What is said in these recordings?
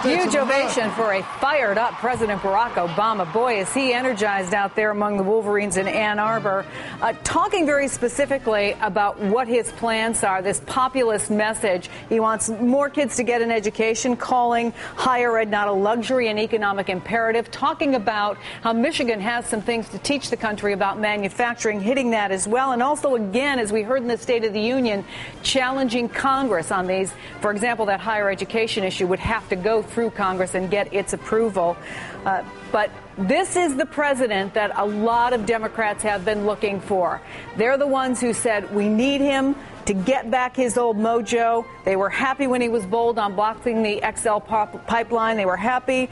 Huge ovation for a fired-up President Barack Obama. Boy, is he energized out there among the Wolverines in Ann Arbor, talking very specifically about what his plans are, this populist message. He wants more kids to get an education, calling higher ed not a luxury, an economic imperative, talking about how Michigan has some things to teach the country about manufacturing, hitting that as well. And also, again, as we heard in the State of the Union, challenging Congress on these. For example, that higher education issue would have to go through Congress and get its approval. But this is the president that a lot of Democrats have been looking for. They're the ones who said we need him to get back his old mojo. They were happy when he was bold on blocking the XL pipeline. They were happy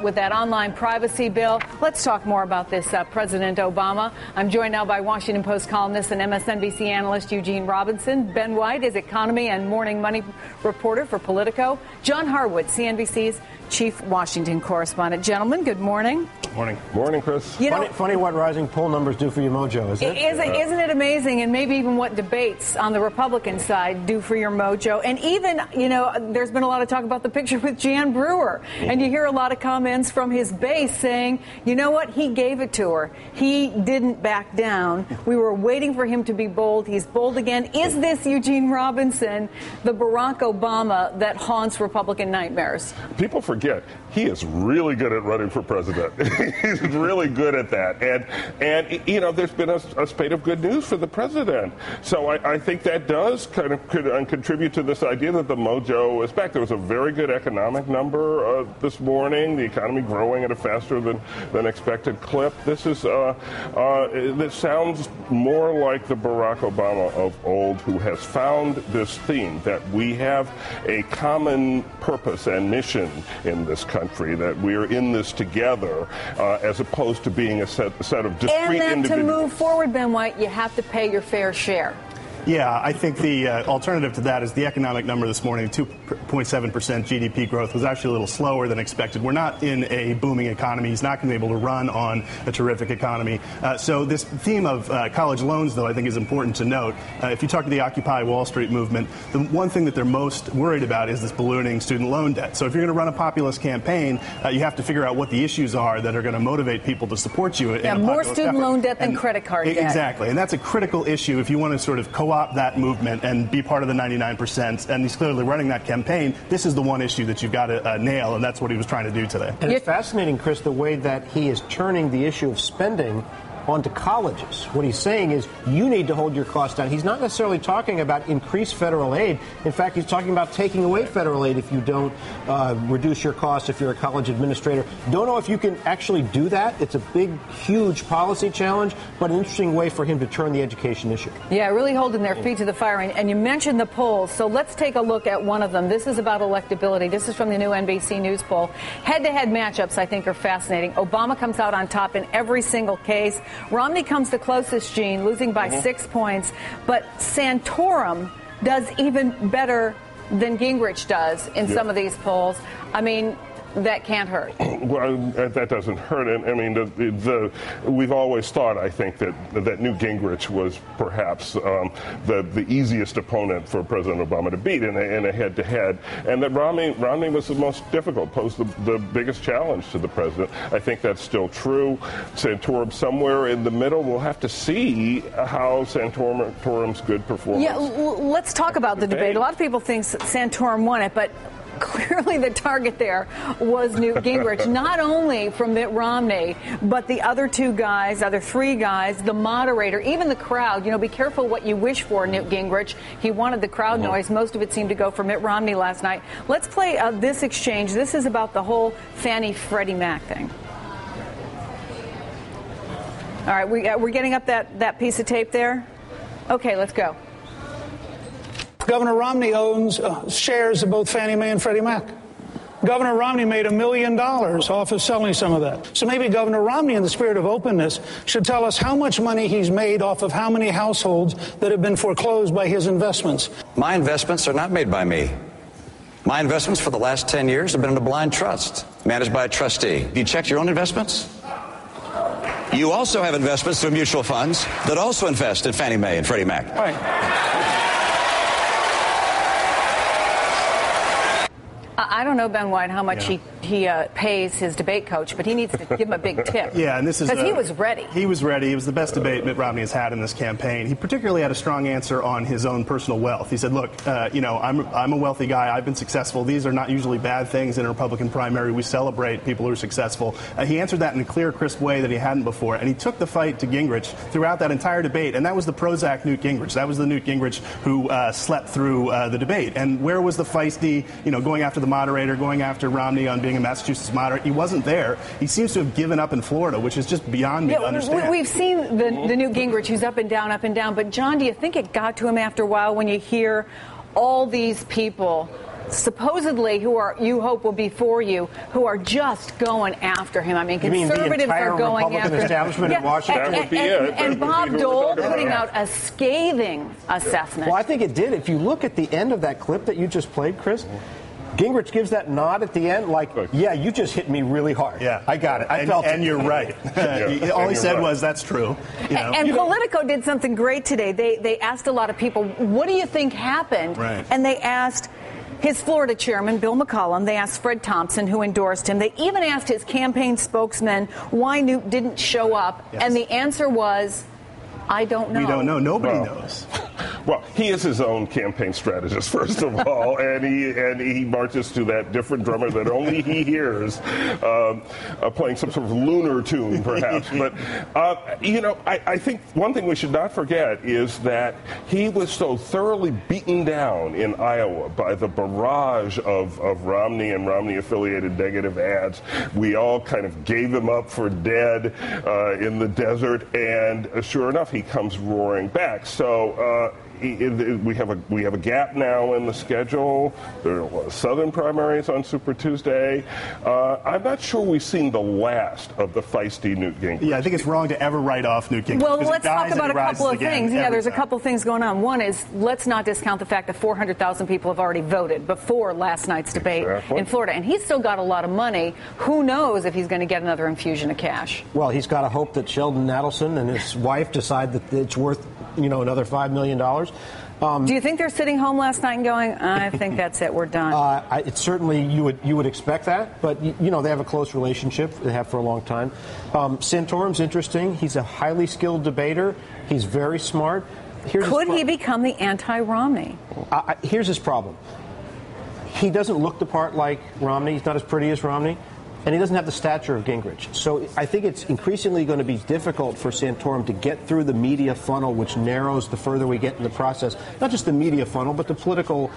with that online privacy bill. Let's talk more about this, President Obama. I'm joined now by Washington Post columnist and MSNBC analyst Eugene Robinson. Ben White is economy and morning money reporter for Politico. John Harwood, CNBC's chief Washington correspondent. Gentlemen, good morning. Morning. Morning, Chris. You know, funny what rising poll numbers do for your mojo, isn't it? Isn't it amazing? And maybe even what debates on the Republican side do for your mojo. And even, you know, there's been a lot of talk about the picture with Jan Brewer. And you hear a lot of comments from his base saying, you know what, he gave it to her. He didn't back down. We were waiting for him to be bold. He's bold again. Is this, Eugene Robinson, the Barack Obama that haunts Republican nightmares? People forget he is really good at running for president. He's really good at that. And you know, there's been a spate of good news for the president. So I think that does kind of contribute to this idea that the mojo is back. There was a very good economic number this morning, the economy growing at a faster than expected clip. This sounds more like the Barack Obama of old, who has found this theme that we have a common purpose and mission in this country, that we're in this together, as opposed to being a set of discrete individuals. And then to move forward, Ben White, you have to pay your fair share. Yeah, I think the alternative to that is the economic number this morning, 2.7% GDP growth, was actually a little slower than expected. We're not in a booming economy. He's not going to be able to run on a terrific economy. So this theme of college loans, though, I think is important to note. If you talk to the Occupy Wall Street movement, the one thing that they're most worried about is this ballooning student loan debt. So if you're going to run a populist campaign, you have to figure out what the issues are that are going to motivate people to support you. Yeah, more student loan debt than credit card debt. Exactly. And that's a critical issue if you want to sort of co-opt that movement and be part of the 99%, and he's clearly running that campaign. This is the one issue that you've got to nail, and that's what he was trying to do today. And it's fascinating, Chris, the way that he is turning the issue of spending onto colleges. What he's saying is you need to hold your costs down. He's not necessarily talking about increased federal aid. In fact, he's talking about taking away federal aid if you don't reduce your costs if you're a college administrator. Don't know if you can actually do that. It's a big, huge policy challenge, but an interesting way for him to turn the education issue. Yeah, really holding their feet to the fire. And you mentioned the polls, so let's take a look at one of them. This is about electability. This is from the new NBC News poll. Head-to-head matchups, I think, are fascinating. Obama comes out on top in every single case. Romney comes the closest, Gene, losing by 6 points. But Santorum does even better than Gingrich does in some of these polls. I mean, that can't hurt. Well, that doesn't hurt. I mean, we've always thought, I think, that Newt Gingrich was perhaps the easiest opponent for President Obama to beat in a head-to-head, and that Romney was the most difficult, posed the biggest challenge to the president. I think that's still true. Santorum somewhere in the middle. We'll have to see how Santorum's good performance. Yeah, let's talk about the debate. A lot of people think Santorum won it, but clearly the target there was Newt Gingrich, not only from Mitt Romney, but the other three guys, the moderator, even the crowd. You know, be careful what you wish for, Newt Gingrich. He wanted the crowd noise. Most of it seemed to go for Mitt Romney last night. Let's play this exchange. This is about the whole Fannie-Freddie Mac thing. All right, we're getting up that piece of tape there? Okay, let's go. Governor Romney owns shares of both Fannie Mae and Freddie Mac. Governor Romney made $1 million off of selling some of that. So maybe Governor Romney, in the spirit of openness, should tell us how much money he's made off of how many households that have been foreclosed by his investments. My investments are not made by me. My investments for the last 10 years have been in a blind trust, managed by a trustee. Have you checked your own investments? You also have investments through mutual funds that also invest in Fannie Mae and Freddie Mac. Right. I don't know, Ben White, how much he pays his debate coach, but he needs to give him a big tip. Yeah, and this is because he was ready. He was ready. It was the best debate Mitt Romney has had in this campaign. He particularly had a strong answer on his own personal wealth. He said, "Look, I'm a wealthy guy. I've been successful. These are not usually bad things in a Republican primary. We celebrate people who are successful." He answered that in a clear, crisp way that he hadn't before, and he took the fight to Gingrich throughout that entire debate. And that was the Prozac Newt Gingrich. That was the Newt Gingrich who slept through the debate. And where was the feisty, going after the moderator, going after Romney on being a Massachusetts moderate? He wasn't there. He seems to have given up in Florida, which is just beyond me to understand. We've seen the Newt Gingrich who's up and down. But, John, do you think it got to him after a while when you hear all these people supposedly who you hope will be for you, who are just going after him? I mean, conservatives are going Republican after him. establishment in Washington. That would be it. And Bob Dole putting out a scathing assessment. Well, I think it did. If you look at the end of that clip that you just played, Chris, Gingrich gives that nod at the end like, yeah, you just hit me really hard. Yeah. I got it. I felt it. And you're right. All he said was, that's true. And Politico did something great today. They asked a lot of people, what do you think happened? Right. And they asked his Florida chairman, Bill McCollum. They asked Fred Thompson, who endorsed him. They even asked his campaign spokesman why Newt didn't show up. Yes. And the answer was, I don't know. We don't know. Nobody knows. Well, he is his own campaign strategist, first of all, and he marches to that different drummer that only he hears, playing some sort of lunar tune, perhaps. But, I think one thing we should not forget is that he was so thoroughly beaten down in Iowa by the barrage of Romney and Romney-affiliated negative ads. We all kind of gave him up for dead in the desert, and sure enough, he comes roaring back. So we have a gap now in the schedule. There are Southern primaries on Super Tuesday. I'm not sure we've seen the last of the feisty Newt Gingrich. Yeah, I think it's wrong to ever write off Newt Gingrich. Well, let's talk about a couple of things. Yeah, there's a couple of things going on. One is, let's not discount the fact that 400,000 people have already voted before last night's debate in Florida. And he's still got a lot of money. Who knows if he's going to get another infusion of cash? Well, he's got to hope that Sheldon Adelson and his wife decide that it's worth, another $5 million. Do you think they're sitting home last night and going, I think that's it, we're done? It's certainly, you would expect that, but they have a close relationship. They have for a long time. Santorum's interesting. He's a highly skilled debater. He's very smart. Could he become the anti-Romney? Here's his problem. He doesn't look the part like Romney. He's not as pretty as Romney. And he doesn't have the stature of Gingrich. So I think it's increasingly going to be difficult for Santorum to get through the media funnel, which narrows the further we get in the process. Not just the media funnel, but the political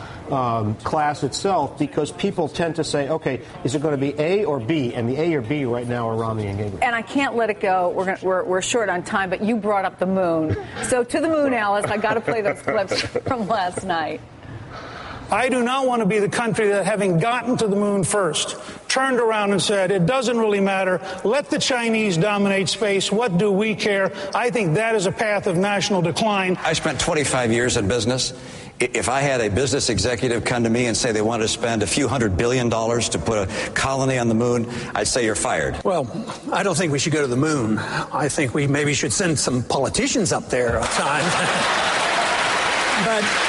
class itself, because people tend to say, okay, is it going to be A or B? And the A or B right now are Romney and Gingrich. And I can't let it go. We're short on time, but you brought up the moon. So to the moon, Alice. I got to play those clips from last night. I do not want to be the country that, having gotten to the moon first, turned around and said, it doesn't really matter. Let the Chinese dominate space. What do we care? I think that is a path of national decline. I spent 25 years in business. If I had a business executive come to me and say they wanted to spend a few $100 billion to put a colony on the moon, I'd say you're fired. Well, I don't think we should go to the moon. I think we maybe should send some politicians up there a time. But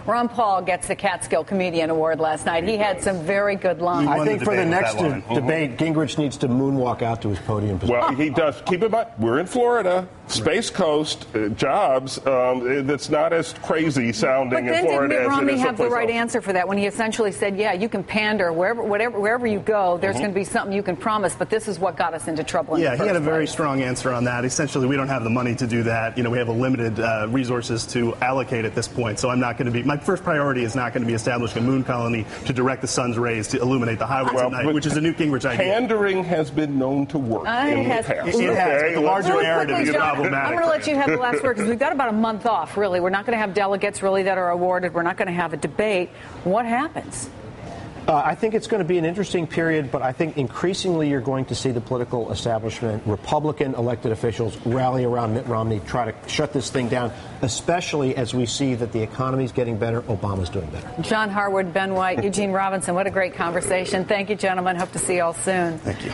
Ron Paul gets the Catskill Comedian Award last night. He had some very good lines. I think for the next debate, Gingrich needs to moonwalk out to his podium position. Well, he does. Keep in mind, we're in Florida, Space Coast, jobs. That's not as crazy sounding in Florida as it is someplace else. But then did Mitt Romney have the right answer for that when he essentially said, yeah, you can pander wherever you go, there's going to be something you can promise, but this is what got us into trouble in the first he had a very place. strong answer on that. Essentially, we don't have the money to do that. We have a limited resources to allocate at this point, so I'm not going to be... My first priority is not going to be establishing a moon colony to direct the sun's rays to illuminate the highways at night, which is a Newt Gingrich idea. Pandering has been known to work in the past. It has, but the larger narrative is problematic. I'm going to let you have the last word because we've got about a month off, really. We're not going to have delegates, really, that are awarded. We're not going to have a debate. What happens? I think it's going to be an interesting period, but I think increasingly you're going to see the political establishment, Republican elected officials, rally around Mitt Romney, try to shut this thing down, especially as we see that the economy's getting better, Obama's doing better. John Harwood, Ben White, Eugene Robinson, what a great conversation. Thank you, gentlemen. Hope to see you all soon. Thank you.